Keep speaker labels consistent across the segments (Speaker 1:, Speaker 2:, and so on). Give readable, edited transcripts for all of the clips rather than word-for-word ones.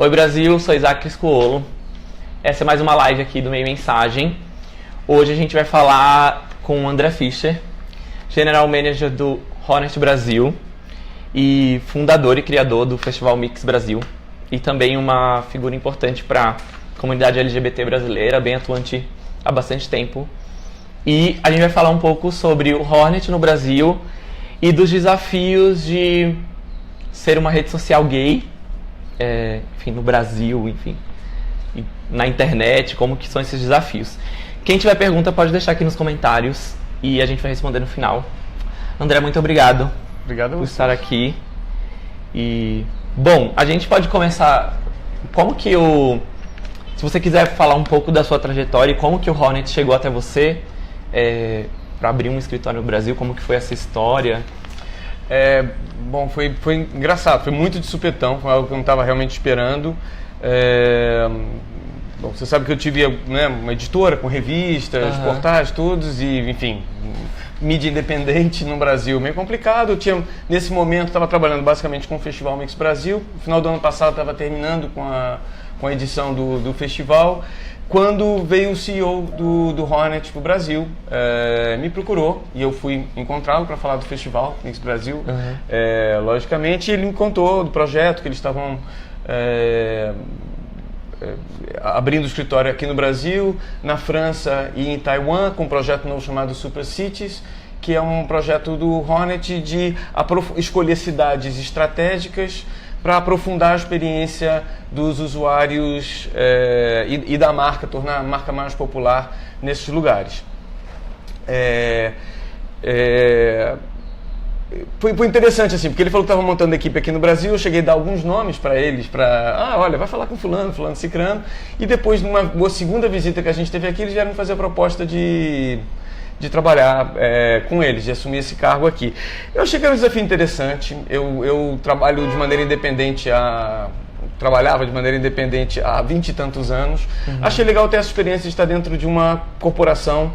Speaker 1: Oi Brasil, sou Isaac Criscuolo. Essa é mais uma live aqui do Meio Mensagem. Hoje a gente vai falar com o André Fischer, General Manager do Hornet Brasil e fundador e criador do Festival Mix Brasil, e também uma figura importante para a comunidade LGBT brasileira, bem atuante há bastante tempo. E a gente vai falar um pouco sobre o Hornet no Brasil e dos desafios de ser uma rede social gay, enfim, no Brasil, enfim, e na internet, como que são esses desafios. Quem tiver pergunta pode deixar aqui nos comentários e a gente vai responder no final. André, muito obrigado.
Speaker 2: Obrigado
Speaker 1: por estar aqui. E, bom, a gente pode começar. Como que se você quiser falar um pouco da sua trajetória e como que o Hornet chegou até você para abrir um escritório no Brasil, como que foi essa história?
Speaker 2: Bom, foi engraçado, foi muito de supetão, foi algo que eu não estava realmente esperando. Bom, você sabe que eu tive, né, uma editora com revistas, portais, todos, e enfim, mídia independente no Brasil meio complicado. Nesse momento, estava trabalhando basicamente com o Festival Mix Brasil. No final do ano passado, estava terminando com a edição do festival, quando veio o CEO do Hornet para o Brasil, me procurou e eu fui encontrá-lo para falar do Festival Mix Brasil. Logicamente, ele me contou do projeto que eles estavam abrindo o escritório aqui no Brasil, na França e em Taiwan, com um projeto novo chamado Super Cities, que é um projeto do Hornet de escolher cidades estratégicas para aprofundar a experiência dos usuários e da marca, tornar a marca mais popular nesses lugares. Foi interessante, assim, porque ele falou que estava montando a equipe aqui no Brasil. Eu cheguei a dar alguns nomes para eles, olha, vai falar com fulano, cicrano, e depois, numa segunda visita que a gente teve aqui, eles vieram me fazer a proposta de trabalhar com eles, de assumir esse cargo aqui. Eu achei que era um desafio interessante. Eu trabalho de maneira independente trabalhava de maneira independente há 20 e tantos anos. Achei legal ter essa experiência de estar dentro de uma corporação,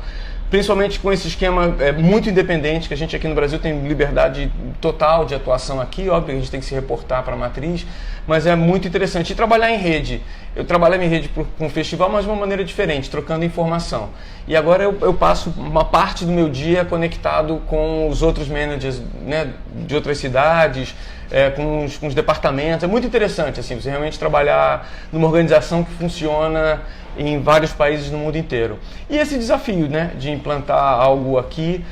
Speaker 2: principalmente com esse esquema muito independente, que a gente aqui no Brasil tem liberdade total de atuação aqui. Óbvio que a gente tem que se reportar para a matriz, mas é muito interessante. E trabalhar em rede. Eu trabalhava em rede com o festival, mas de uma maneira diferente, trocando informação. E agora eu passo uma parte do meu dia conectado com os outros managers, né, de outras cidades, com os departamentos. É muito interessante, assim, você realmente trabalhar numa organização que funciona em vários países no mundo inteiro. E esse desafio, né, de implantar algo aqui,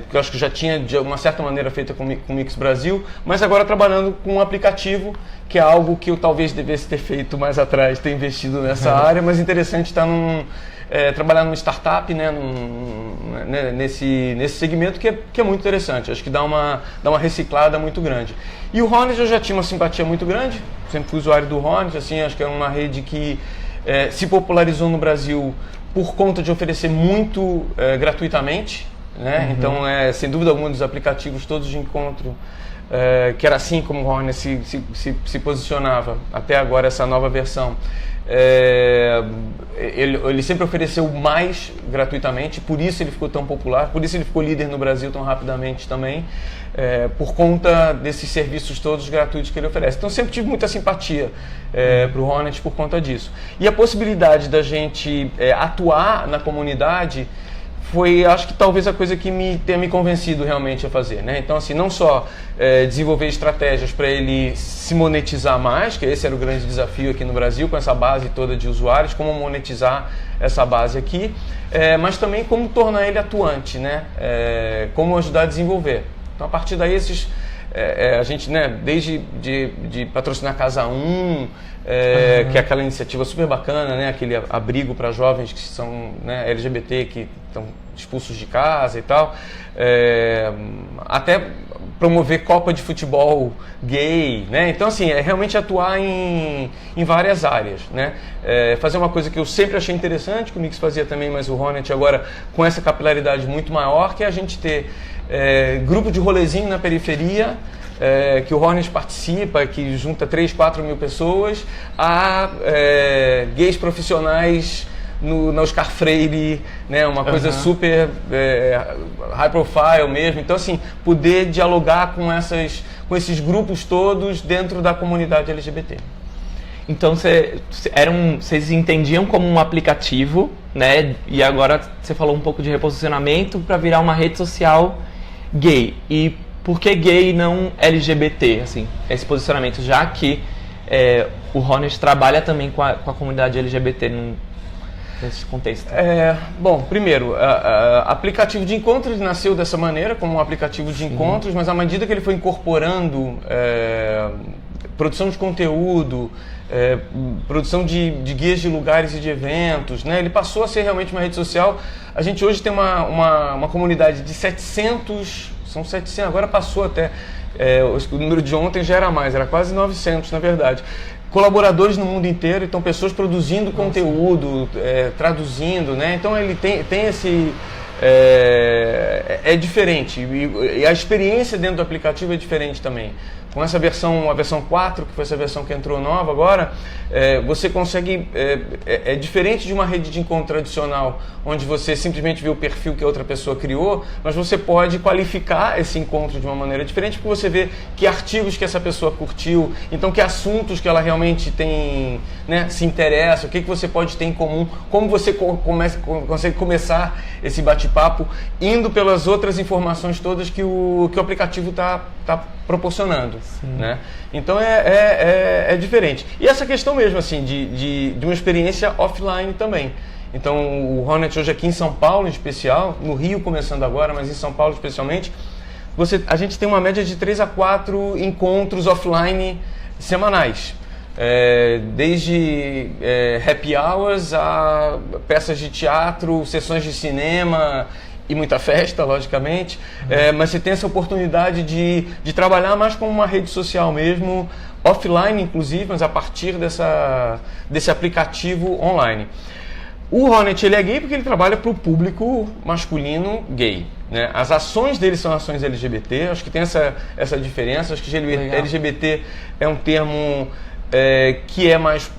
Speaker 2: que eu acho que já tinha de uma certa maneira feita com o Mix Brasil, mas agora trabalhando com um aplicativo, que é algo que eu talvez devesse ter feito mais atrás, ter investido nessa área, mas interessante estar trabalhar numa startup, né, nesse segmento que é muito interessante. Acho que dá uma reciclada muito grande. E o Hornet eu já tinha uma simpatia muito grande, sempre fui usuário do Hornet, assim, acho que é uma rede que se popularizou no Brasil por conta de oferecer muito gratuitamente, né? Então, sem dúvida alguma, dos aplicativos todos de encontro, que era assim como o Hornet se posicionava até agora, essa nova versão. Ele sempre ofereceu mais gratuitamente, por isso ele ficou tão popular, por isso ele ficou líder no Brasil tão rapidamente também, por conta desses serviços todos gratuitos que ele oferece. Então sempre tive muita simpatia para o Hornet por conta disso. E a possibilidade da gente atuar na comunidade foi, acho que talvez a coisa que tenha me convencido realmente a fazer, né? Então, assim, não só desenvolver estratégias para ele se monetizar mais, que esse era o grande desafio aqui no Brasil, com essa base toda de usuários, como monetizar essa base aqui, mas também como tornar ele atuante, né? Como ajudar a desenvolver. Então, a partir daí, a gente, né, desde de patrocinar Casa 1, que é aquela iniciativa super bacana, né, aquele abrigo para jovens que são, né, LGBT, que estão expulsos de casa e tal, até promover Copa de Futebol gay, né? Então, assim, realmente atuar em várias áreas, né? Fazer uma coisa que eu sempre achei interessante, que o Mix fazia também, mas o Hornet agora com essa capilaridade muito maior, que é a gente ter grupo de rolezinho na periferia, que o Hornet participa, que junta 3, 4 mil pessoas, a gays profissionais na Oscar Freire, né, uma coisa super high profile mesmo. Então, assim, poder dialogar com esses grupos todos dentro da comunidade LGBT.
Speaker 1: Então vocês entendiam como um aplicativo, né? E agora você falou um pouco de reposicionamento para virar uma rede social gay. E por que gay e não LGBT, assim, esse posicionamento? Já que o Hornet trabalha também com a comunidade LGBT nesse contexto.
Speaker 2: Bom, primeiro, aplicativo de encontros nasceu dessa maneira, como um aplicativo de encontros, mas à medida que ele foi incorporando produção de conteúdo, produção de guias de lugares e de eventos, né? Ele passou a ser realmente uma rede social. A gente hoje tem uma comunidade de 700, são 700, agora passou até, o número de ontem já era mais, era quase 900 na verdade. Colaboradores no mundo inteiro, então pessoas produzindo conteúdo, traduzindo, né? Então ele tem esse... é diferente e a experiência dentro do aplicativo é diferente também. Com essa versão, a versão 4, que foi essa versão que entrou nova agora, você consegue... É diferente de uma rede de encontro tradicional, onde você simplesmente vê o perfil que a outra pessoa criou, mas você pode qualificar esse encontro de uma maneira diferente, porque você vê que artigos que essa pessoa curtiu, então que assuntos que ela realmente tem, né, se interessa, o que você pode ter em comum, como você consegue começar esse bate-papo, indo pelas outras informações todas que o aplicativo está proporcionando, né? Então é diferente. E essa questão mesmo assim de uma experiência offline também. Então o Hornet hoje aqui em São Paulo em especial, no Rio começando agora, mas em São Paulo especialmente, a gente tem uma média de 3 a 4 encontros offline semanais. Desde happy hours a peças de teatro, sessões de cinema e muita festa, logicamente, mas você tem essa oportunidade de trabalhar mais como uma rede social mesmo, offline inclusive, mas a partir desse aplicativo online. O Hornet ele é gay porque ele trabalha para o público masculino gay, né? As ações dele são ações LGBT, acho que tem essa diferença, acho que LGBT é um termo que é mais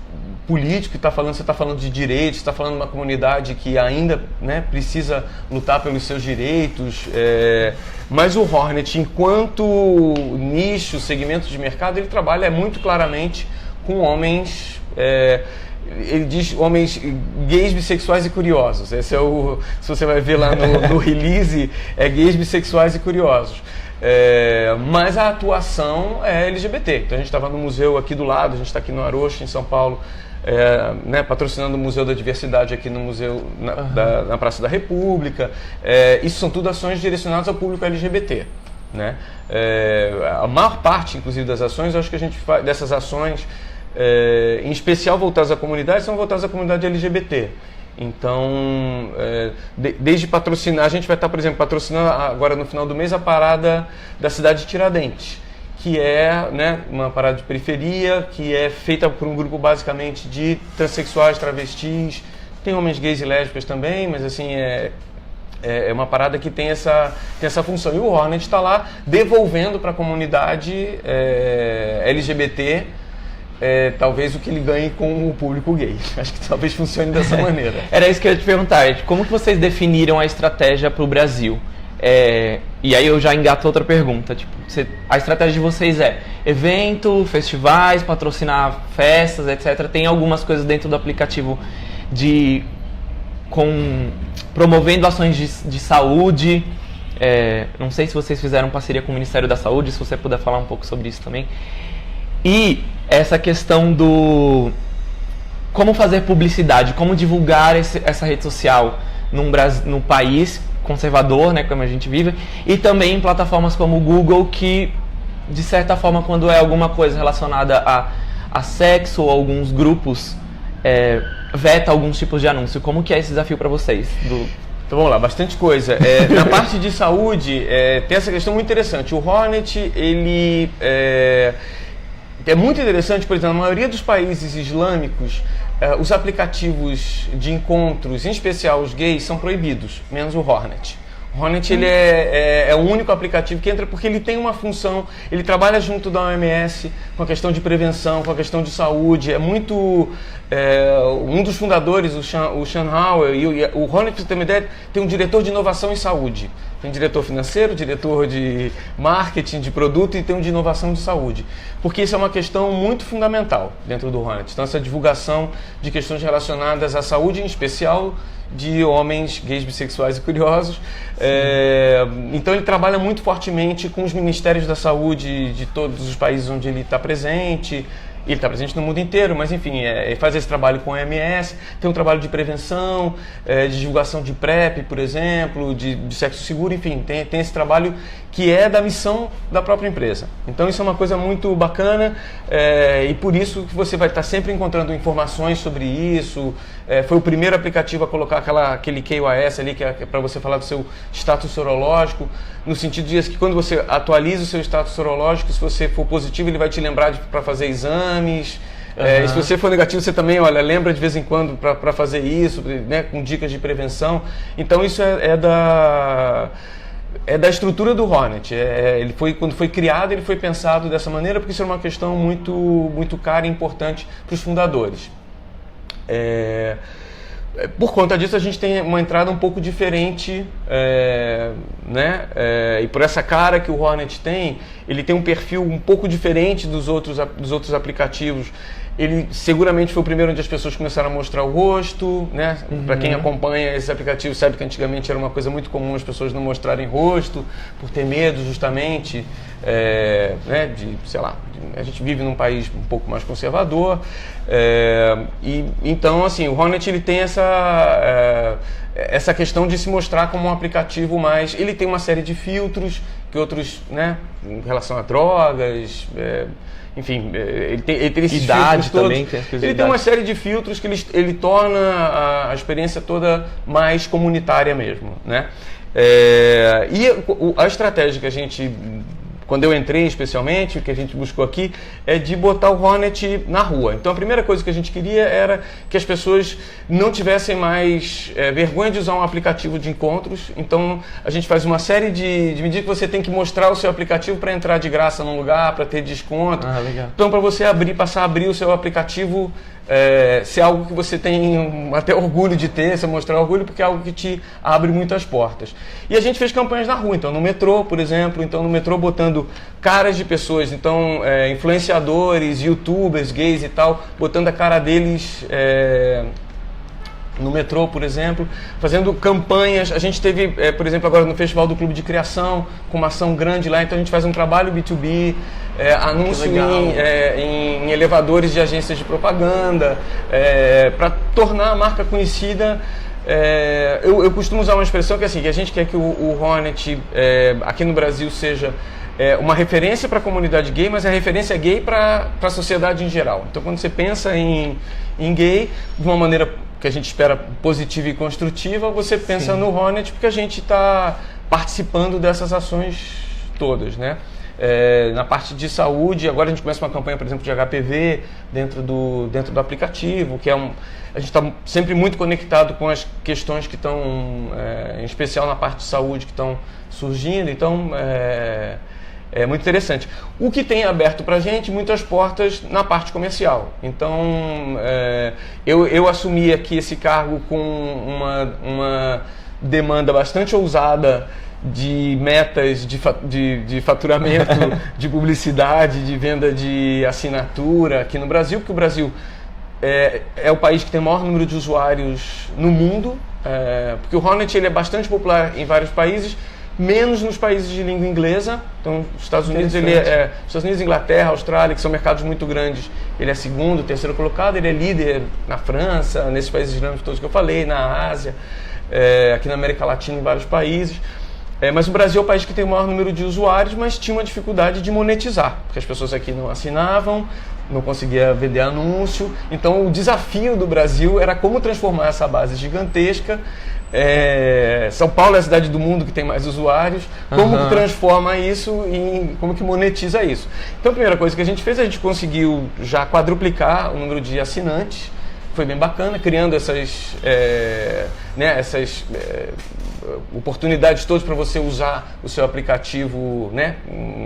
Speaker 2: político, você está falando de direitos, está falando de uma comunidade que ainda, né, precisa lutar pelos seus direitos, mas o Hornet, enquanto nicho, segmento de mercado, ele trabalha muito claramente com homens, ele diz homens gays, bissexuais e curiosos. Esse se você vai ver lá no release, gays, bissexuais e curiosos. Mas a atuação é LGBT. Então a gente estava no museu aqui do lado, a gente está aqui no Arocha, em São Paulo, né, patrocinando o Museu da Diversidade aqui no museu na Praça da República. Isso são tudo ações direcionadas ao público LGBT, né? A maior parte, inclusive, das ações, eu acho que a gente faz dessas ações, em especial voltadas à comunidade, são voltadas à comunidade LGBT. Então, desde patrocinar, a gente vai estar, por exemplo, patrocinando agora no final do mês a parada da cidade de Tiradentes, que é, né, uma parada de periferia, que é feita por um grupo basicamente de transexuais, travestis, tem homens gays e lésbicas também, mas assim, é uma parada que tem essa função. E o Hornet está lá devolvendo para a comunidade LGBT talvez o que ele ganhe com o público gay. Acho que talvez funcione dessa maneira.
Speaker 1: Era isso que eu ia te perguntar. Como que vocês definiram a estratégia para o Brasil? E aí eu já engato outra pergunta. Tipo, a estratégia de vocês é evento, festivais, patrocinar festas, etc. Tem algumas coisas dentro do aplicativo promovendo ações de saúde. Não sei se vocês fizeram parceria com o Ministério da Saúde, se você puder falar um pouco sobre isso também. E essa questão do como fazer publicidade, como divulgar essa rede social no país conservador, né, como a gente vive, e também em plataformas como o Google, que, de certa forma, quando é alguma coisa relacionada a sexo ou alguns grupos, veta alguns tipos de anúncio. Como que é esse desafio para vocês?
Speaker 2: Então vamos lá, bastante coisa. Na parte de saúde, tem essa questão muito interessante. O Hornet, ele é muito interessante, por exemplo, na maioria dos países islâmicos, os aplicativos de encontros, em especial os gays, são proibidos, menos o Hornet. O Hornet ele é o único aplicativo que entra porque ele tem uma função, ele trabalha junto da OMS com a questão de prevenção, com a questão de saúde. É muito... um dos fundadores, o Sean Howell, e o Hornet, para você ter uma ideia, tem um diretor de inovação em saúde. Tem diretor financeiro, diretor de marketing, de produto e tem um de inovação de saúde. Porque isso é uma questão muito fundamental dentro do Hornet. Então, essa divulgação de questões relacionadas à saúde, em especial de homens gays, bissexuais e curiosos. Então, ele trabalha muito fortemente com os ministérios da saúde de todos os países onde ele está presente. Ele está presente no mundo inteiro, mas enfim, faz esse trabalho com a OMS, tem um trabalho de prevenção, de divulgação de PrEP, por exemplo, de sexo seguro, enfim, tem esse trabalho que é da missão da própria empresa. Então isso é uma coisa muito bacana e por isso que você vai estar sempre encontrando informações sobre isso. Foi o primeiro aplicativo a colocar aquele KYS ali, que é para você falar do seu status sorológico, no sentido de que quando você atualiza o seu status sorológico, se você for positivo, ele vai te lembrar para fazer exames. E se você for negativo, você também, lembra de vez em quando para fazer isso, né, com dicas de prevenção. Então isso é da estrutura do Hornet. Quando foi criado, ele foi pensado dessa maneira, porque isso era uma questão muito, muito cara e importante para os fundadores. Por conta disso, a gente tem uma entrada um pouco diferente, né? E por essa cara que o Hornet tem, ele tem um perfil um pouco diferente dos outros aplicativos. Ele seguramente foi o primeiro onde as pessoas começaram a mostrar o rosto, né? Para quem acompanha esse aplicativo sabe que antigamente era uma coisa muito comum as pessoas não mostrarem rosto, por ter medo justamente, né? A gente vive num país um pouco mais conservador, e então assim, o Hornet ele tem essa questão de se mostrar como um aplicativo mais... Ele tem uma série de filtros que outros, né? Em relação a drogas... Enfim, ele tem esses
Speaker 1: idade
Speaker 2: filtros
Speaker 1: também,
Speaker 2: todos. Ele tem uma série de filtros que ele torna a experiência toda mais comunitária mesmo, né? E a estratégia que a gente, quando eu entrei especialmente, o que a gente buscou aqui, é de botar o Hornet na rua. Então a primeira coisa que a gente queria era que as pessoas não tivessem mais vergonha de usar um aplicativo de encontros. Então a gente faz uma série de medidas que você tem que mostrar o seu aplicativo para entrar de graça num lugar, para ter desconto.
Speaker 1: Legal.
Speaker 2: Então para você passar a abrir o seu aplicativo, ser algo que você tem até orgulho de ter, você mostrar orgulho, porque é algo que te abre muitas portas. E a gente fez campanhas na rua, então no metrô, por exemplo, no metrô botando caras de pessoas, então influenciadores, youtubers, gays e tal, botando a cara deles no metrô, por exemplo, fazendo campanhas. A gente teve, por exemplo, agora no Festival do Clube de Criação, com uma ação grande lá, então a gente faz um trabalho B2B, anúncio em elevadores de agências de propaganda, para tornar a marca conhecida. Eu costumo usar uma expressão que é assim, que a gente quer que o Hornet aqui no Brasil seja uma referência para a comunidade gay, mas a referência gay para a sociedade em geral. Então quando você pensa em gay de uma maneira que a gente espera positiva e construtiva, você pensa no Hornet, porque a gente está participando dessas ações todas, né? Na parte de saúde, agora a gente começa uma campanha, por exemplo, de HPV dentro do aplicativo, que a gente está sempre muito conectado com as questões que estão, em especial na parte de saúde, que estão surgindo, então é muito interessante. O que tem aberto para a gente muitas portas na parte comercial. Então, eu assumi aqui esse cargo com uma demanda bastante ousada de metas de faturamento, de publicidade, de venda de assinatura aqui no Brasil, porque o Brasil é o país que tem o maior número de usuários no mundo, porque o Hornet ele é bastante popular em vários países, menos nos países de língua inglesa. Então, os Estados Unidos, Estados Unidos, Inglaterra, Austrália, que são mercados muito grandes, ele é segundo, terceiro colocado. Ele é líder na França, nesses países islâmicos todos que eu falei, na Ásia, aqui na América Latina, em vários países. Mas o Brasil é o país que tem o maior número de usuários, mas tinha uma dificuldade de monetizar, porque as pessoas aqui não assinavam, não conseguia vender anúncio. Então, o desafio do Brasil era como transformar essa base gigantesca. São Paulo é a cidade do mundo que tem mais usuários. Como que transforma isso e como que monetiza isso? Então a primeira coisa que a gente fez, a gente conseguiu já quadruplicar o número de assinantes. Foi bem bacana, criando essas oportunidades todas para você usar o seu aplicativo, né,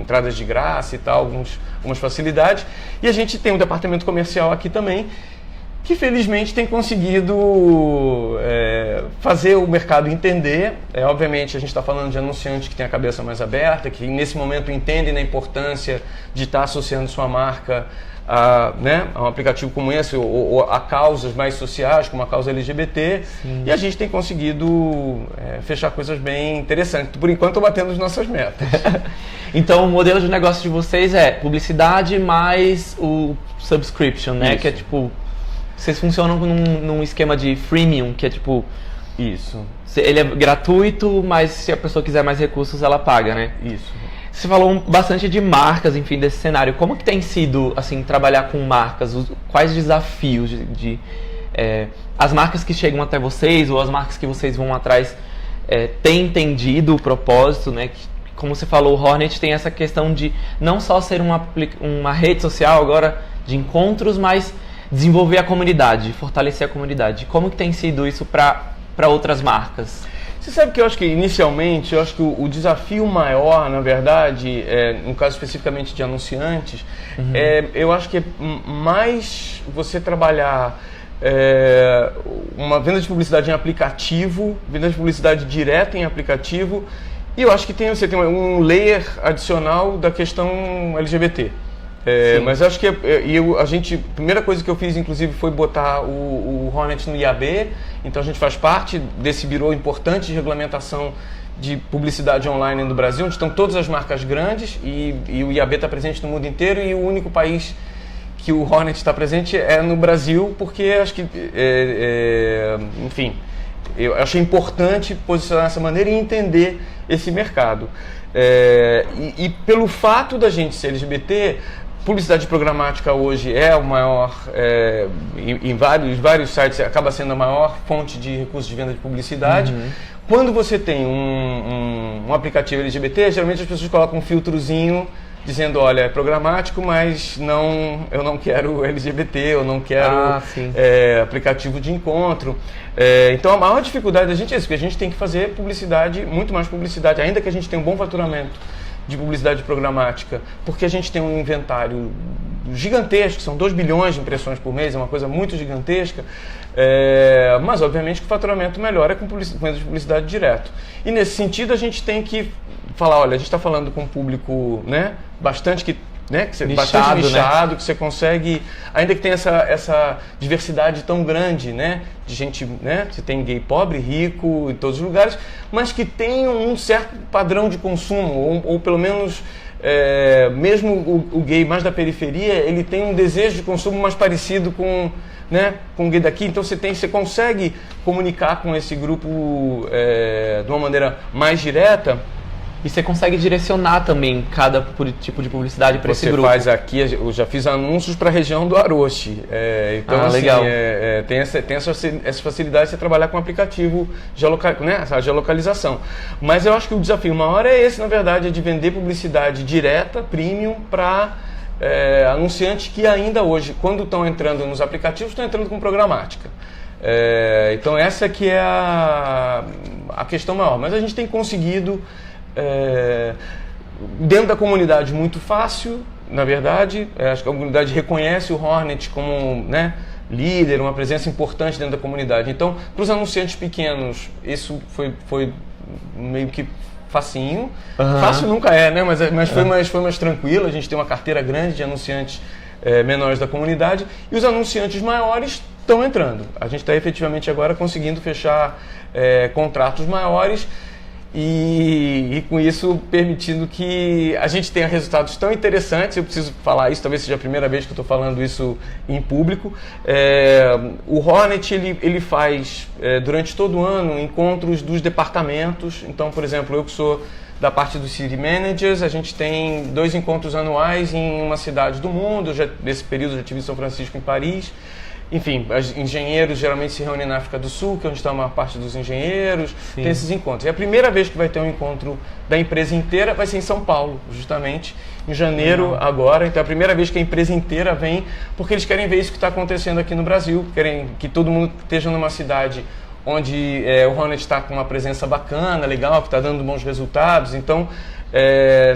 Speaker 2: entradas de graça e tal, algumas facilidades. E a gente tem um departamento comercial aqui também, que felizmente tem conseguido fazer o mercado entender. Obviamente a gente está falando de anunciantes que têm a cabeça mais aberta, que nesse momento entendem a importância de estar associando sua marca a um aplicativo como esse, ou a causas mais sociais, como a causa LGBT. Sim. E a gente tem conseguido fechar coisas bem interessantes. Por enquanto, estou batendo as nossas metas.
Speaker 1: Então, o modelo de negócio de vocês é publicidade mais o subscription, né? Isso. Que é tipo... Vocês funcionam num esquema de freemium, que é tipo...
Speaker 2: Isso.
Speaker 1: Ele é gratuito, mas se a pessoa quiser mais recursos, ela paga, né?
Speaker 2: Isso.
Speaker 1: Você falou bastante de marcas, enfim, desse cenário. Como que tem sido, assim, trabalhar com marcas? Quais desafios as marcas que chegam até vocês ou as marcas que vocês vão atrás têm entendido o propósito, né? Como você falou, o Hornet tem essa questão de não só ser uma rede social agora de encontros, mas desenvolver a comunidade, fortalecer a comunidade. Como que tem sido isso para outras marcas?
Speaker 2: Você sabe que eu acho que inicialmente, o desafio maior, na verdade, no caso especificamente de anunciantes, eu acho que é mais você trabalhar uma venda de publicidade em aplicativo, venda de publicidade direta em aplicativo, e eu acho que você tem um layer adicional da questão LGBT. Mas acho que a primeira coisa que eu fiz, inclusive, foi botar o Hornet no IAB. Então a gente faz parte desse birô importante de regulamentação de publicidade online no Brasil, onde estão todas as marcas grandes e o IAB está presente no mundo inteiro, e o único país que o Hornet está presente é no Brasil, porque acho que, enfim, eu achei importante posicionar dessa maneira e entender esse mercado. E pelo fato da gente ser LGBT, publicidade programática hoje é o maior, em vários sites, acaba sendo a maior fonte de recursos de venda de publicidade. Uhum. Quando você tem um aplicativo LGBT, geralmente as pessoas colocam um filtrozinho dizendo, olha, é programático, mas eu não quero LGBT, eu não quero aplicativo de encontro. Então a maior dificuldade da gente é isso, que a gente tem que fazer publicidade, muito mais publicidade, ainda que a gente tenha um bom faturamento de publicidade programática, porque a gente tem um inventário gigantesco, são 2 bilhões de impressões por mês, é uma coisa muito gigantesca, mas obviamente que o faturamento melhor é com venda de publicidade direto. E nesse sentido a gente tem que falar, olha, a gente está falando com um público, né, bastante nichado, que você consegue, ainda que tenha essa diversidade tão grande, né, de gente, né, você tem gay pobre, rico, em todos os lugares, mas que tem um certo padrão de consumo, ou pelo menos, mesmo o gay mais da periferia, ele tem um desejo de consumo mais parecido com o gay daqui, então você consegue comunicar com esse grupo de uma maneira mais direta.
Speaker 1: E você consegue direcionar também cada tipo de publicidade para esse grupo.
Speaker 2: Você faz aqui, eu já fiz anúncios para a região do Aroche. Então, assim,
Speaker 1: legal.
Speaker 2: Tem essa facilidade de você trabalhar com o aplicativo, essa geolocalização. Mas eu acho que o desafio maior é esse, na verdade, é de vender publicidade direta, premium, para anunciantes que ainda hoje, quando estão entrando nos aplicativos, estão entrando com programática. Então, essa que é a questão maior. Mas a gente tem conseguido... dentro da comunidade muito fácil, na verdade, acho que a comunidade reconhece o Hornet como, né, líder, uma presença importante dentro da comunidade. Então, para os anunciantes pequenos, isso foi meio que facinho. Uhum. Fácil nunca é, né? Mas foi mais tranquilo. A gente tem uma carteira grande de anunciantes menores da comunidade, e os anunciantes maiores estão entrando. A gente está efetivamente agora conseguindo fechar contratos maiores, e com isso permitindo que a gente tenha resultados tão interessantes. Eu preciso falar isso, talvez seja a primeira vez que eu estou falando isso em público. O Hornet ele faz durante todo o ano encontros dos departamentos. Então, por exemplo, eu que sou da parte dos City Managers, a gente tem 2 encontros anuais em uma cidade do mundo. Nesse período eu já estive em São Francisco, em Paris. Enfim, os engenheiros geralmente se reúnem na África do Sul, que é onde está a maior parte dos engenheiros. Sim. Tem esses encontros. E a primeira vez que vai ter um encontro da empresa inteira vai ser em São Paulo, justamente, em janeiro agora. Então é a primeira vez que a empresa inteira vem, porque eles querem ver isso que está acontecendo aqui no Brasil, querem que todo mundo esteja numa cidade onde o Hornet está com uma presença bacana, legal, que está dando bons resultados. Então,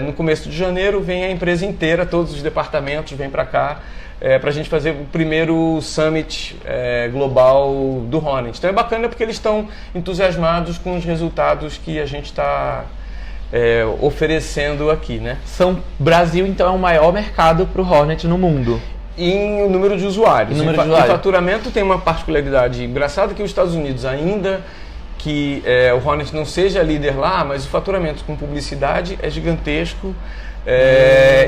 Speaker 2: no começo de janeiro vem a empresa inteira, todos os departamentos vêm para cá para a gente fazer o primeiro Summit global do Hornet. Então é bacana porque eles estão entusiasmados com os resultados que a gente está oferecendo aqui, né?
Speaker 1: Brasil, então, é o maior mercado para o Hornet no mundo.
Speaker 2: Em número de usuários.
Speaker 1: Em
Speaker 2: Em faturamento tem uma particularidade engraçada que os Estados Unidos, ainda que o Hornet não seja líder lá, mas o faturamento com publicidade é gigantesco.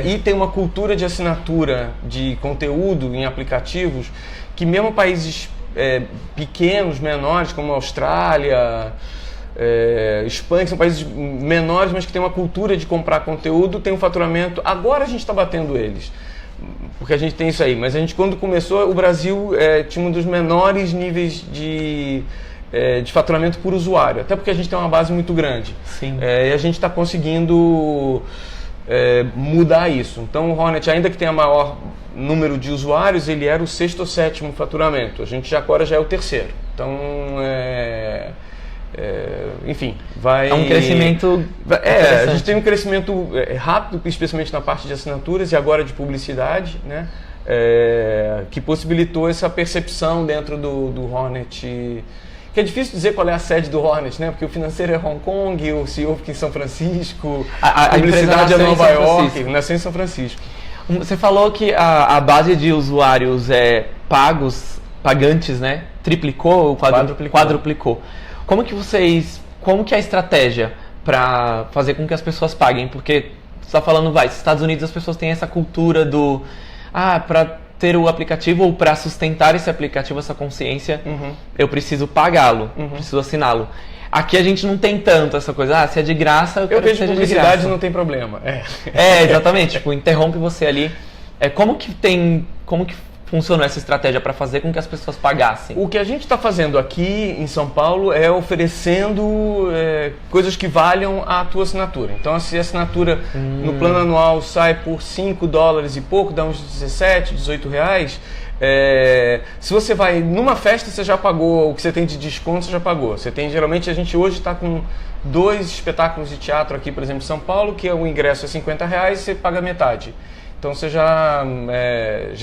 Speaker 2: E tem uma cultura de assinatura de conteúdo em aplicativos que mesmo países pequenos, menores, como a Austrália, Espanha, que são países menores, mas que tem uma cultura de comprar conteúdo, tem um faturamento. Agora a gente está batendo eles, porque a gente tem isso aí. Mas a gente, quando começou, o Brasil tinha um dos menores níveis de faturamento por usuário, até porque a gente tem uma base muito grande.
Speaker 1: Sim.
Speaker 2: E a gente está conseguindo mudar isso. Então o Hornet, ainda que tenha maior número de usuários, ele era o 6º ou 7º faturamento. A gente agora já é o 3º. Então, enfim, vai...
Speaker 1: É um crescimento...
Speaker 2: a gente tem um crescimento rápido, especialmente na parte de assinaturas e agora de publicidade, né? Que possibilitou essa percepção dentro do Hornet. Que é difícil dizer qual é a sede do Hornet, né? Porque o financeiro é Hong Kong, o CEO fica em São Francisco, a publicidade é Nova York, nasceu em São Francisco.
Speaker 1: Você falou que a base de usuários pagantes, né? Triplicou ou quadruplicou. Como que é a estratégia para fazer com que as pessoas paguem? Porque você está falando, nos Estados Unidos as pessoas têm essa cultura para ter o aplicativo ou para sustentar esse aplicativo, essa consciência, eu preciso pagá-lo, preciso assiná-lo. Aqui a gente não tem tanto essa coisa, se é de graça,
Speaker 2: eu vejo publicidade não tem problema.
Speaker 1: Exatamente, tipo, interrompe você ali. Como que funcionou essa estratégia para fazer com que as pessoas pagassem?
Speaker 2: O que a gente está fazendo aqui em São Paulo é oferecendo coisas que valham a tua assinatura. Então, se a assinatura no plano anual sai por $5 e pouco, dá uns 17, 18 reais. Se você vai numa festa, você já pagou, o que você tem de desconto, você já pagou. Geralmente a gente hoje está com 2 espetáculos de teatro aqui, por exemplo, em São Paulo, que o ingresso é R$50 e você paga metade. Então você já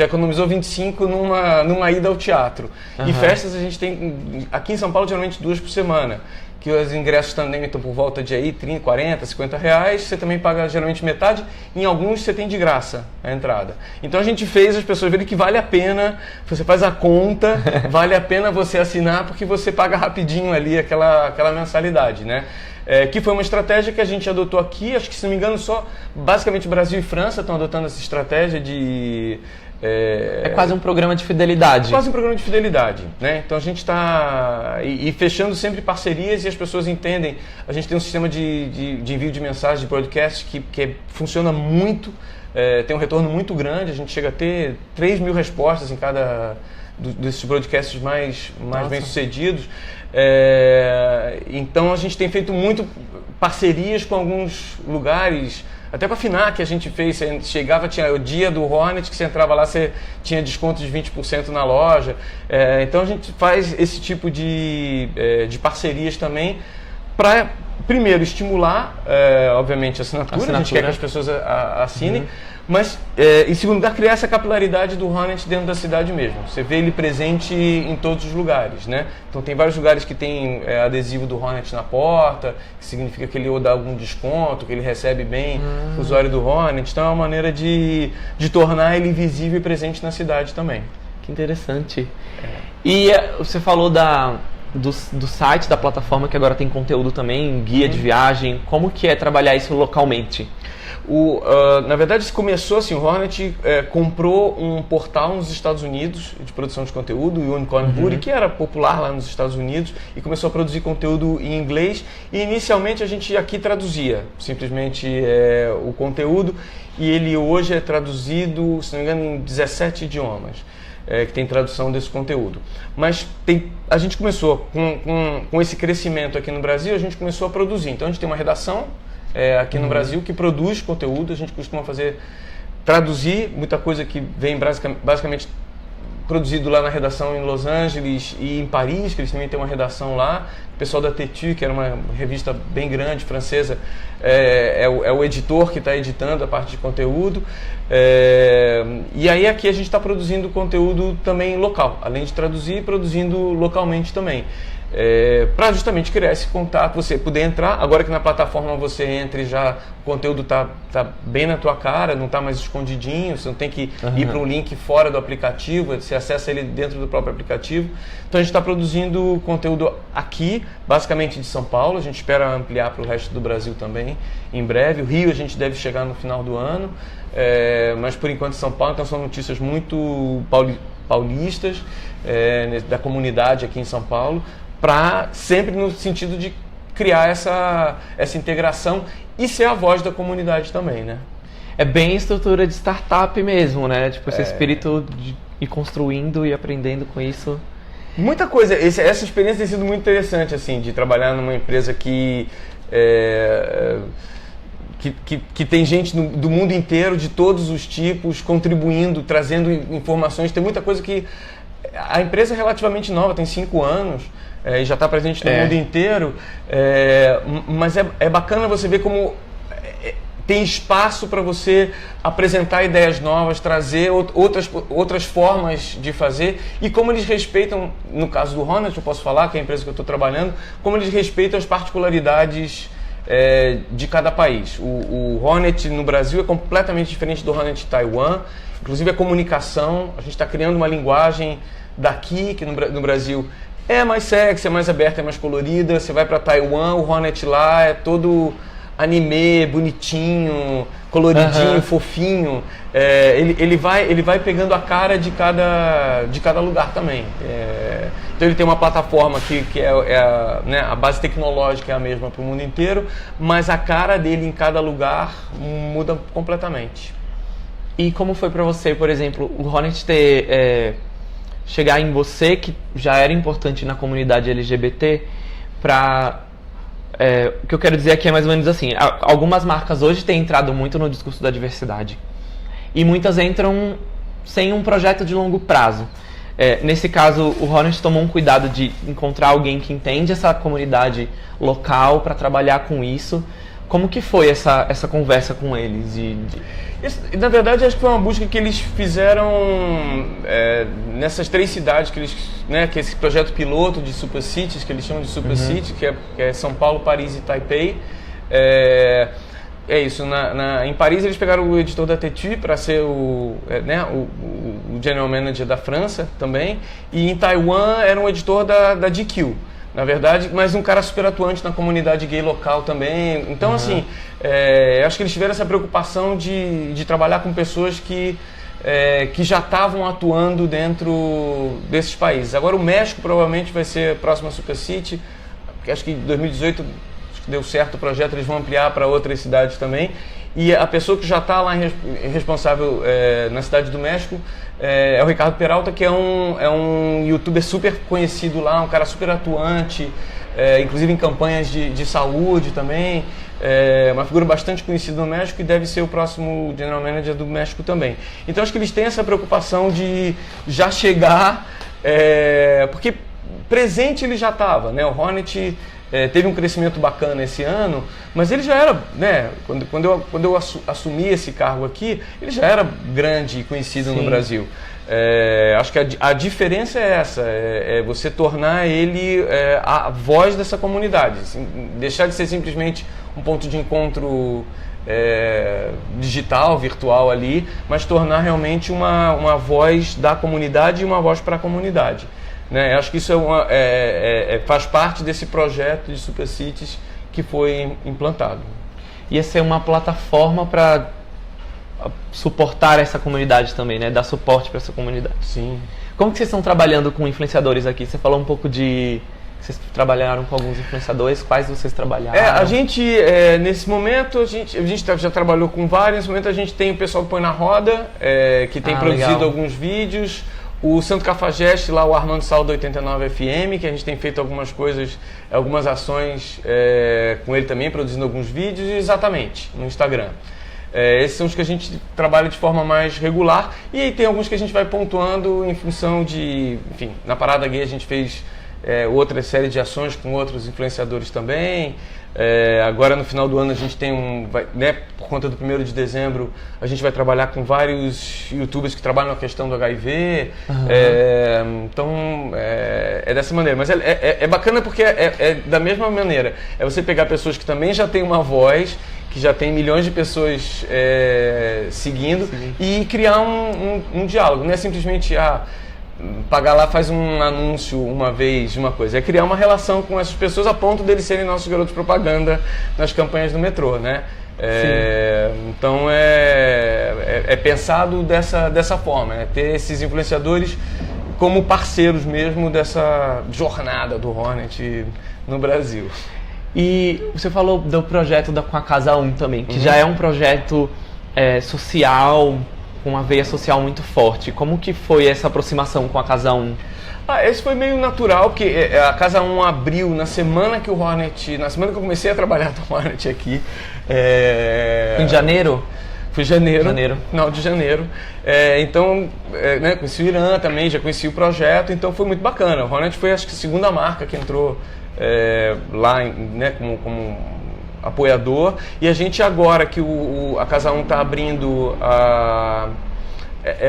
Speaker 2: economizou 25 numa ida ao teatro. E festas a gente tem, aqui em São Paulo, geralmente 2 por semana. Que os ingressos também estão por volta de aí, 30, 40, 50 reais. Você também paga geralmente metade. Em alguns você tem de graça a entrada. Então a gente fez as pessoas verem que vale a pena, você faz a conta, vale a pena você assinar porque você paga rapidinho ali aquela mensalidade, né? Que foi uma estratégia que a gente adotou aqui, acho que, se não me engano, só basicamente Brasil e França estão adotando essa estratégia de...
Speaker 1: É quase um programa de fidelidade.
Speaker 2: Quase um programa de fidelidade, né? Então a gente está fechando sempre parcerias e as pessoas entendem. A gente tem um sistema de envio de mensagens, de broadcast que funciona muito, tem um retorno muito grande. A gente chega a ter 3.000 respostas em cada desses broadcasts mais bem sucedidos. Então a gente tem feito muito parcerias com alguns lugares. Até com a FINAC a gente fez, você chegava, tinha o dia do Hornet, que você entrava lá, você tinha desconto de 20% na loja. Então a gente faz esse tipo de parcerias também para, primeiro, estimular, obviamente, a assinatura. A gente quer que as pessoas assinem, mas, em segundo lugar, criar essa capilaridade do Hornet dentro da cidade mesmo. Você vê ele presente em todos os lugares, né? Então tem vários lugares que tem adesivo do Hornet na porta, que significa que ele dá algum desconto, que ele recebe bem o usuário do Hornet. Então é uma maneira de tornar ele visível e presente na cidade também.
Speaker 1: Que interessante. E você falou do site, da plataforma, que agora tem conteúdo também, guia de viagem. Como que é trabalhar isso localmente?
Speaker 2: Na verdade, começou assim, o Hornet comprou um portal nos Estados Unidos de produção de conteúdo, o Unicorn Buddy, que era popular lá nos Estados Unidos, e começou a produzir conteúdo em inglês. E inicialmente a gente aqui traduzia simplesmente o conteúdo, e ele hoje é traduzido, se não me engano, em 17 idiomas. Que tem tradução desse conteúdo. Mas a gente começou com esse crescimento aqui no Brasil, a gente começou a produzir. Então a gente tem uma redação aqui no Brasil que produz conteúdo, a gente costuma traduzir muita coisa que vem basicamente produzido lá na redação em Los Angeles e em Paris, que eles também têm uma redação lá. O pessoal da Tétu, que era uma revista bem grande, francesa, é o editor que está editando a parte de conteúdo. E aí aqui a gente está produzindo conteúdo também local, além de traduzir, produzindo localmente também. Para justamente criar esse contato, você poder entrar, agora que na plataforma você entra e já o conteúdo tá bem na tua cara, não está mais escondidinho, você não tem que ir para um link fora do aplicativo, você acessa ele dentro do próprio aplicativo. Então a gente está produzindo conteúdo aqui, basicamente de São Paulo, a gente espera ampliar para o resto do Brasil também em breve. O Rio a gente deve chegar no final do ano, mas por enquanto São Paulo, então são notícias muito paulistas, da comunidade aqui em São Paulo, sempre no sentido de criar essa integração e ser a voz da comunidade também, né?
Speaker 1: É bem estrutura de startup mesmo, né? Tipo, esse espírito de ir construindo e aprendendo com isso.
Speaker 2: Muita coisa. Essa experiência tem sido muito interessante, assim, de trabalhar numa empresa que tem gente do mundo inteiro, de todos os tipos, contribuindo, trazendo informações. Tem muita coisa que... A empresa é relativamente nova, tem 5 anos, e já está presente no mundo inteiro, mas é bacana você ver como tem espaço para você apresentar ideias novas, trazer outras formas de fazer, e como eles respeitam, no caso do Hornet, eu posso falar, que é a empresa que eu estou trabalhando, como eles respeitam as particularidades de cada país. O Hornet no Brasil é completamente diferente do Hornet de Taiwan, inclusive a comunicação, a gente está criando uma linguagem daqui, que no Brasil é mais sexy, é mais aberta, é mais colorida. Você vai para Taiwan, o Hornet lá é todo anime, bonitinho, coloridinho, fofinho. Ele vai pegando a cara de cada lugar também. Então ele tem uma plataforma que a base tecnológica é a mesma para o mundo inteiro, mas a cara dele em cada lugar muda completamente.
Speaker 1: E como foi para você, por exemplo, o Hornet chegar em você, que já era importante na comunidade LGBT, o que eu quero dizer aqui é mais ou menos assim, algumas marcas hoje têm entrado muito no discurso da diversidade, e muitas entram sem um projeto de longo prazo. Nesse caso, o Hornet tomou um cuidado de encontrar alguém que entende essa comunidade local para trabalhar com isso. Como que foi essa conversa com eles?
Speaker 2: Na verdade, acho que foi uma busca que eles fizeram nessas 3 cidades que que é esse projeto piloto de Super Cities, que eles chamam de Super Cities, que é São Paulo, Paris e Taipei. Isso, em Paris eles pegaram o editor da Tétu para ser o general manager da França também, e em Taiwan era um editor da GQ. Na verdade, mas um cara super atuante na comunidade gay local também. Então, assim, acho que eles tiveram essa preocupação de trabalhar com pessoas que já estavam atuando dentro desses países. Agora, o México provavelmente vai ser a próxima Super City, porque acho que em 2018 acho que deu certo o projeto, eles vão ampliar para outras cidades também. E a pessoa que já está lá responsável na cidade do México é o Ricardo Peralta, que é um youtuber super conhecido lá, um cara super atuante, inclusive em campanhas de saúde também. Uma figura bastante conhecida no México e deve ser o próximo General Manager do México também. Então acho que eles têm essa preocupação de já chegar, porque presente ele já estava, né? O Hornet teve um crescimento bacana esse ano, mas ele já era, né, quando eu assumi esse cargo aqui, ele já era grande e conhecido no Brasil. Acho que a diferença é essa, você tornar ele a voz dessa comunidade, assim, deixar de ser simplesmente um ponto de encontro digital, virtual ali, mas tornar realmente uma voz da comunidade e uma voz para a comunidade. Né? Acho que isso faz parte desse projeto de Super Cities que foi implantado.
Speaker 1: Ia ser uma plataforma para suportar essa comunidade também, né? Dar suporte para essa comunidade.
Speaker 2: Sim.
Speaker 1: Como que vocês estão trabalhando com influenciadores aqui? Você falou um pouco de... Vocês trabalharam com alguns influenciadores, quais vocês trabalharam?
Speaker 2: A gente, nesse momento, a gente já trabalhou com vários. Nesse momento a gente tem o pessoal que põe na roda, que tem produzido legal. Alguns vídeos. O Santo Cafajeste, lá o Armando Sal do 89 FM, que a gente tem feito algumas coisas, algumas ações com ele também, produzindo alguns vídeos, exatamente, no Instagram. Esses são os que a gente trabalha de forma mais regular, e aí tem alguns que a gente vai pontuando em função de, enfim, na Parada Gay a gente fez outra série de ações com outros influenciadores também. Agora no final do ano a gente tem por conta do 1º de dezembro, a gente vai trabalhar com vários youtubers que trabalham na questão do HIV. Então é dessa maneira, mas é bacana porque é da mesma maneira, é você pegar pessoas que também já têm uma voz, que já tem milhões de pessoas seguindo. Sim. E criar um diálogo, não é simplesmente pagar lá, faz um anúncio uma vez, uma coisa. É criar uma relação com essas pessoas a ponto deles serem nossos garotos propaganda nas campanhas do metrô, né? Então é pensado dessa forma, ter esses influenciadores como parceiros mesmo dessa jornada do Hornet no Brasil.
Speaker 1: E você falou do projeto com a Casa 1 também, que já é um projeto social, com uma veia social muito forte. Como que foi essa aproximação com a Casa 1?
Speaker 2: Esse foi meio natural, porque a Casa 1 abriu na semana que na semana que eu comecei a trabalhar no Hornet aqui.
Speaker 1: Em janeiro?
Speaker 2: Foi janeiro, final de janeiro. Então, conheci o Irã também, já conheci o projeto, então foi muito bacana. O Hornet foi, acho que, a segunda marca que entrou lá, como apoiador, e a gente agora que a Casa 1 está abrindo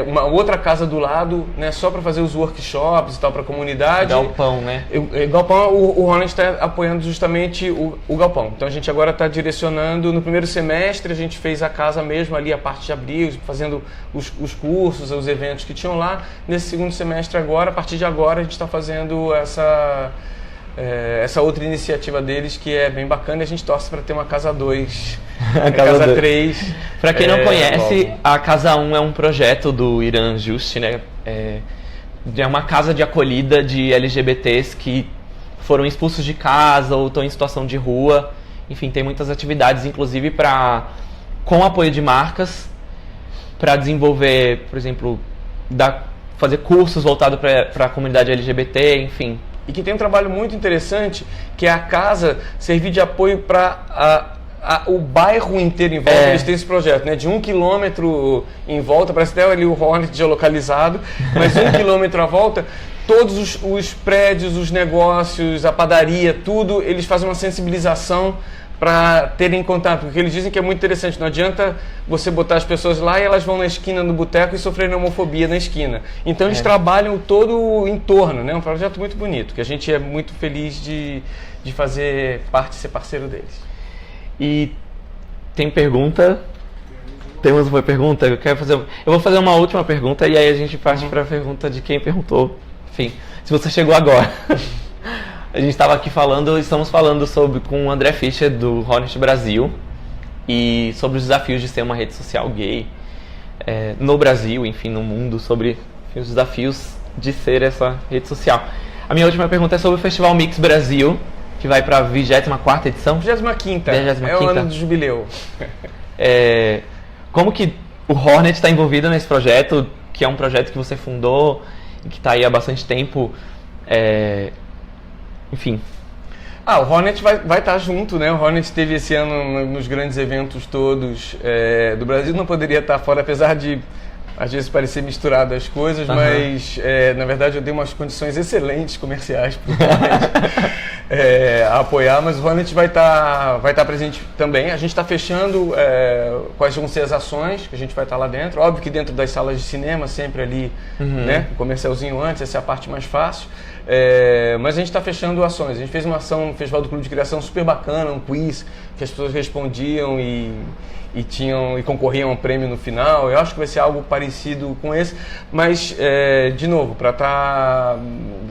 Speaker 2: uma outra casa do lado, né, só para fazer os workshops e tal, para a comunidade.
Speaker 1: Galpão, né?
Speaker 2: Galpão, o Hornet está apoiando justamente o Galpão. Então a gente agora está direcionando, no primeiro semestre a gente fez a casa mesmo ali, a parte de abrigos, fazendo os cursos, os eventos que tinham lá. Nesse segundo semestre agora, a partir de agora, a gente está fazendo essa outra iniciativa deles, que é bem bacana, e a gente torce para ter uma Casa 2, Casa 3.
Speaker 1: Para quem não conhece, a Casa 1 é um projeto do Irã Just, né? É uma casa de acolhida de LGBTs que foram expulsos de casa ou estão em situação de rua. Enfim, tem muitas atividades, inclusive com apoio de marcas, para desenvolver, por exemplo, fazer cursos voltados para a comunidade LGBT, enfim.
Speaker 2: E que tem um trabalho muito interessante, que é a casa servir de apoio para o bairro inteiro em volta. Eles têm esse projeto, né? De 1 quilômetro em volta, parece até ali o Hornet geolocalizado, mas 1 quilômetro à volta, todos os prédios, os negócios, a padaria, tudo, eles fazem uma sensibilização para terem contato, porque eles dizem que é muito interessante, não adianta você botar as pessoas lá e elas vão na esquina do boteco e sofrerem homofobia na esquina. Então eles trabalham todo o entorno, né? Um projeto muito bonito, que a gente é muito feliz de fazer parte, ser parceiro deles.
Speaker 1: E tem pergunta? Temos uma pergunta? Eu vou fazer uma última pergunta e aí a gente parte para a pergunta de quem perguntou. Enfim, se você chegou agora. A gente estamos falando com o André Fischer, do Hornet Brasil, e sobre os desafios de ser uma rede social gay no Brasil, enfim, no mundo, sobre os desafios de ser essa rede social. A minha última pergunta é sobre o Festival Mix Brasil, que vai para a 24ª edição?
Speaker 2: 25ª. É o ano do jubileu.
Speaker 1: Como que o Hornet está envolvido nesse projeto, que é um projeto que você fundou e que está aí há bastante tempo? Enfim.
Speaker 2: O Hornet vai estar junto, né? O Hornet esteve esse ano nos grandes eventos todos do Brasil, não poderia estar fora, apesar de às vezes parecer misturado as coisas, mas na verdade eu dei umas condições excelentes comerciais para o Hornet a apoiar, mas o Hornet vai estar presente também. A gente está fechando quais vão ser as ações que a gente vai estar lá dentro, óbvio que dentro das salas de cinema, sempre ali, né? O comercialzinho antes, essa é a parte mais fácil. Mas a gente está fechando ações. A gente fez uma ação no Festival do Clube de Criação super bacana, um quiz que as pessoas respondiam e concorriam a um prêmio no final. Eu acho que vai ser algo parecido com esse, mas de novo, para estar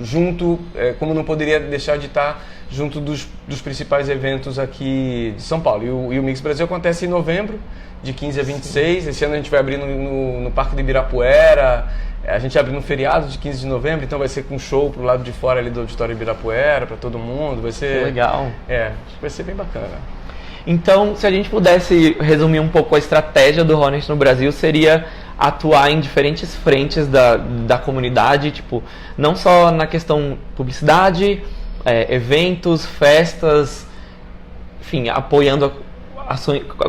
Speaker 2: junto, como não poderia deixar de estar junto dos principais eventos aqui de São Paulo. E o Mix Brasil acontece em novembro, de 15 a 26. Sim. Esse ano a gente vai abrir no Parque do Ibirapuera. A gente abre no feriado de 15 de novembro, então vai ser com show pro lado de fora ali do Auditório Ibirapuera, para todo mundo. Vai ser...
Speaker 1: Que legal.
Speaker 2: Acho que vai ser bem bacana.
Speaker 1: Então, se a gente pudesse resumir um pouco a estratégia do Hornet no Brasil, seria atuar em diferentes frentes da comunidade, tipo, não só na questão publicidade, eventos, festas, enfim, apoiando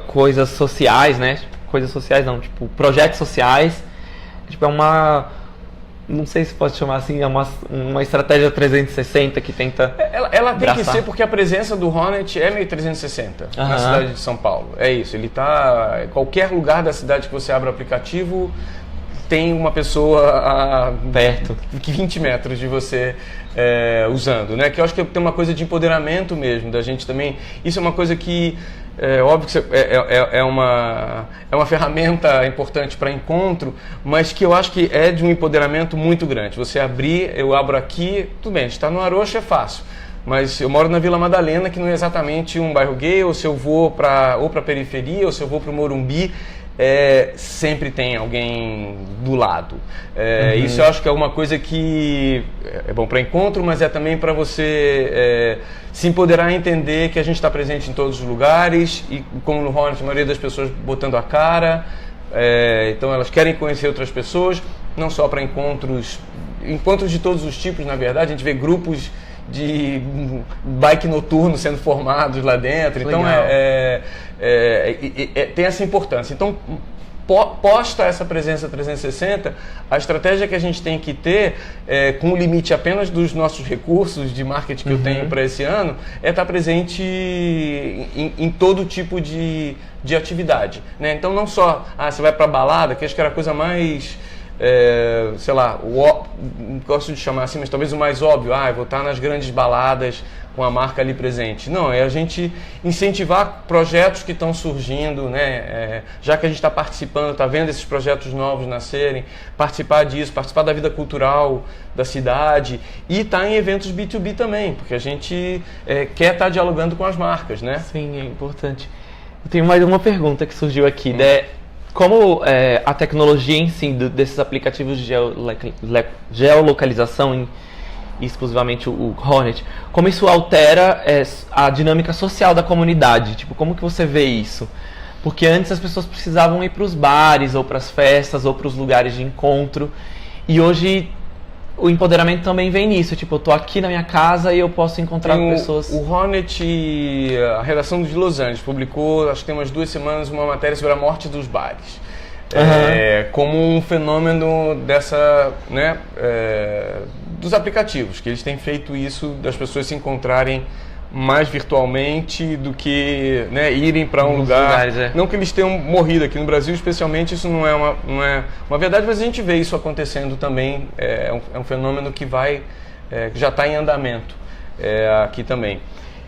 Speaker 1: coisas sociais, né? coisas sociais não, tipo, projetos sociais. Tipo, é uma... Não sei se pode chamar assim, é uma estratégia 360 que tenta...
Speaker 2: Ela tem que ser porque a presença do Hornet é meio 360 na cidade de São Paulo. É isso, ele está... Qualquer lugar da cidade que você abre o aplicativo, tem uma pessoa a
Speaker 1: perto,
Speaker 2: 20 metros de você usando, né? Que eu acho que tem uma coisa de empoderamento mesmo da gente também. Isso é uma coisa que... óbvio que é uma ferramenta importante para encontro, mas que eu acho que é de um empoderamento muito grande. Você abrir, eu abro aqui, tudo bem, a gente está no Arocha é fácil, mas eu moro na Vila Madalena, que não é exatamente um bairro gay, ou se eu vou para a periferia, ou se eu vou para o Morumbi, sempre tem alguém do lado. Isso eu acho que é uma coisa que é bom para encontro, mas é também para você se empoderar e entender que a gente está presente em todos os lugares e, como no Hornet, a maioria das pessoas botando a cara, então elas querem conhecer outras pessoas, não só para encontros de todos os tipos, na verdade. A gente vê grupos de bike noturno sendo formados lá dentro. Então tem essa importância. Então, posta essa presença 360, a estratégia que a gente tem que ter, com o limite apenas dos nossos recursos de marketing que eu tenho para esse ano, é estar presente em todo tipo de atividade, né? Então não só você vai para balada, que acho que era a coisa mais... sei lá, gosto de chamar assim, mas talvez o mais óbvio, eu vou estar nas grandes baladas com a marca ali presente. Não, é a gente incentivar projetos que estão surgindo, né? Já que a gente está participando, está vendo esses projetos novos nascerem, participar disso, participar da vida cultural da cidade e estar em eventos B2B também, porque a gente quer estar dialogando com as marcas, né?
Speaker 1: Sim, é importante. Eu tenho mais uma pergunta que surgiu aqui, né? Como a tecnologia em si desses aplicativos de geolocalização, exclusivamente o Hornet, como isso altera a dinâmica social da comunidade? Tipo, como que você vê isso? Porque antes as pessoas precisavam ir para os bares, ou para as festas, ou para os lugares de encontro, e hoje o empoderamento também vem nisso. Tipo, eu tô aqui na minha casa e eu posso encontrar pessoas...
Speaker 2: O Hornet, a redação de Los Angeles, publicou, acho que tem umas 2 semanas, uma matéria sobre a morte dos bares. Como um fenômeno dessa, né, dos aplicativos, que eles têm feito isso, das pessoas se encontrarem mais virtualmente do que, né, irem para um lugar. Não que eles tenham morrido aqui no Brasil, especialmente, isso não é uma verdade, mas a gente vê isso acontecendo também. É um fenômeno que que já está em andamento aqui também.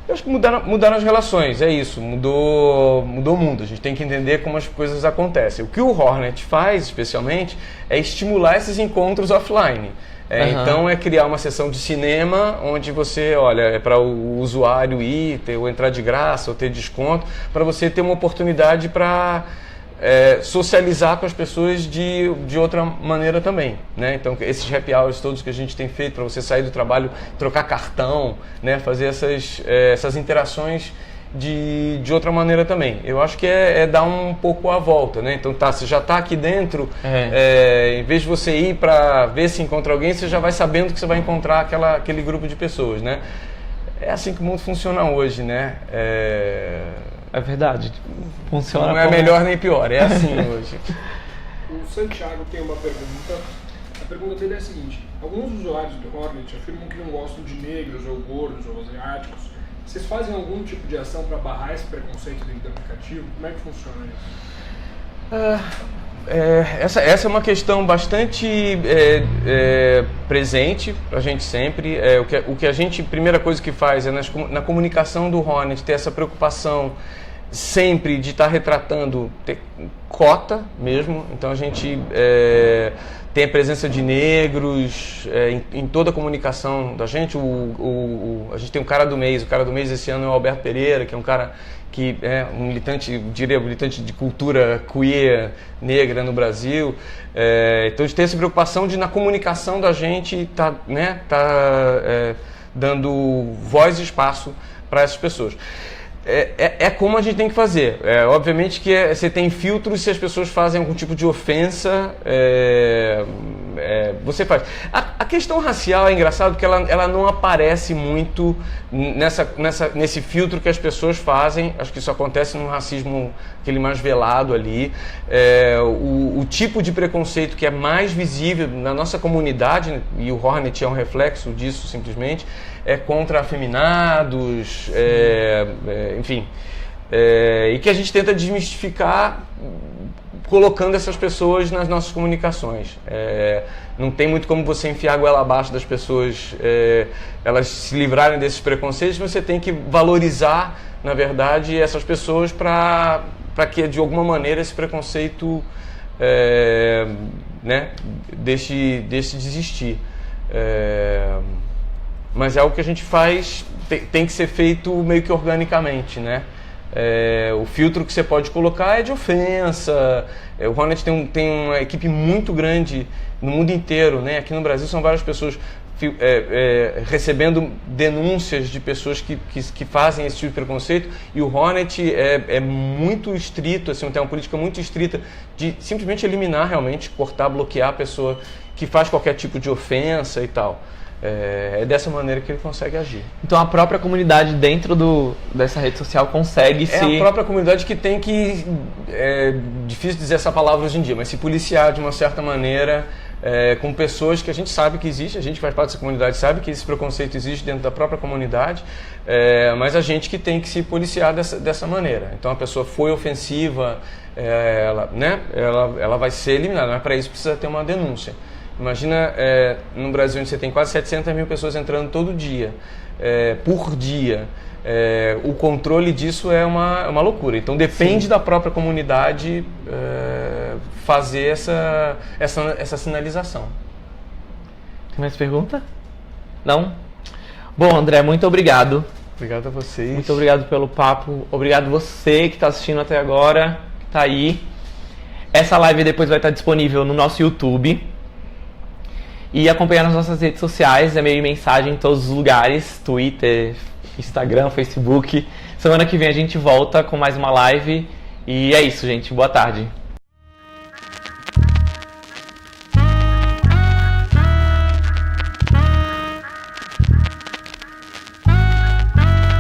Speaker 2: Eu acho que mudaram as relações, é isso, mudou o mundo. A gente tem que entender como as coisas acontecem. O que o Hornet faz, especialmente, é estimular esses encontros offline. Então é criar uma sessão de cinema onde você, é para o usuário ir, ou entrar de graça, ou ter desconto, para você ter uma oportunidade para socializar com as pessoas de outra maneira também, né? Então esses happy hours todos que a gente tem feito para você sair do trabalho, trocar cartão, né? Fazer essas interações de outra maneira também. Eu acho que é dar um pouco a volta, né? Então você já está aqui dentro, em vez de você ir para ver se encontra alguém, você já vai sabendo que você vai encontrar aquele grupo de pessoas, né? É assim que o mundo funciona hoje, né?
Speaker 1: É verdade, funciona.
Speaker 2: Não é melhor nem pior, é assim hoje.
Speaker 3: O Santiago tem uma pergunta. A pergunta dele é a seguinte: alguns usuários do Hornet afirmam que não gostam de negros ou gordos ou asiáticos. Vocês fazem algum tipo de ação para barrar esse preconceito dentro do aplicativo? Como é que funciona isso?
Speaker 2: Essa é uma questão bastante presente para a gente sempre. O que a gente, primeira coisa que faz é na comunicação do Hornet ter essa preocupação sempre de estar retratando cota mesmo. Então a gente tem a presença de negros em toda a comunicação da gente. A gente tem o cara do mês. O cara do mês esse ano é o Alberto Pereira, que é um cara que é um militante, militante de cultura queer negra no Brasil. Então a gente tem essa preocupação de, na comunicação da gente, tá dando voz e espaço para essas pessoas. Como a gente tem que fazer. Obviamente que você tem filtros se as pessoas fazem algum tipo de ofensa. você faz. A questão racial é engraçado porque ela não aparece muito nesse filtro que as pessoas fazem. Acho que isso acontece no racismo, aquele mais velado ali. O tipo de preconceito que é mais visível na nossa comunidade, e o Hornet é um reflexo disso simplesmente, é contra afeminados, enfim. E que a gente tenta desmistificar colocando essas pessoas nas nossas comunicações. Não tem muito como você enfiar a goela abaixo das pessoas, elas se livrarem desses preconceitos. Você tem que valorizar, na verdade, essas pessoas para que, de alguma maneira, esse preconceito deixe de existir. Mas é algo que a gente faz, tem que ser feito meio que organicamente, né? O filtro que você pode colocar é de ofensa. O Hornet tem uma equipe muito grande no mundo inteiro, né? Aqui no Brasil são várias pessoas recebendo denúncias de pessoas que fazem esse tipo de preconceito, e o Hornet é muito estrito, assim, tem uma política muito estrita de simplesmente eliminar, realmente, cortar, bloquear a pessoa que faz qualquer tipo de ofensa e tal. É dessa maneira que ele consegue agir.
Speaker 1: Então a própria comunidade dentro dessa rede social consegue se...
Speaker 2: É a própria comunidade que tem que... É difícil dizer essa palavra hoje em dia, mas se policiar de uma certa maneira com pessoas que a gente sabe que existe, a gente faz parte dessa comunidade, sabe que esse preconceito existe dentro da própria comunidade, mas a gente que tem que se policiar dessa maneira. Então a pessoa foi ofensiva, ela vai ser eliminada, mas para isso precisa ter uma denúncia. Imagina no Brasil onde você tem quase 700 mil pessoas entrando todo dia, por dia. O controle disso é uma loucura. Então depende da própria comunidade fazer essa sinalização.
Speaker 1: Tem mais pergunta? Não? Bom, André, muito obrigado.
Speaker 2: Obrigado a vocês.
Speaker 1: Muito obrigado pelo papo. Obrigado você que está assistindo até agora, que está aí. Essa live depois vai estar disponível no nosso YouTube. E acompanhar nas nossas redes sociais, e-mail e mensagem em todos os lugares, Twitter, Instagram, Facebook. Semana que vem a gente volta com mais uma live. E é isso, gente. Boa tarde.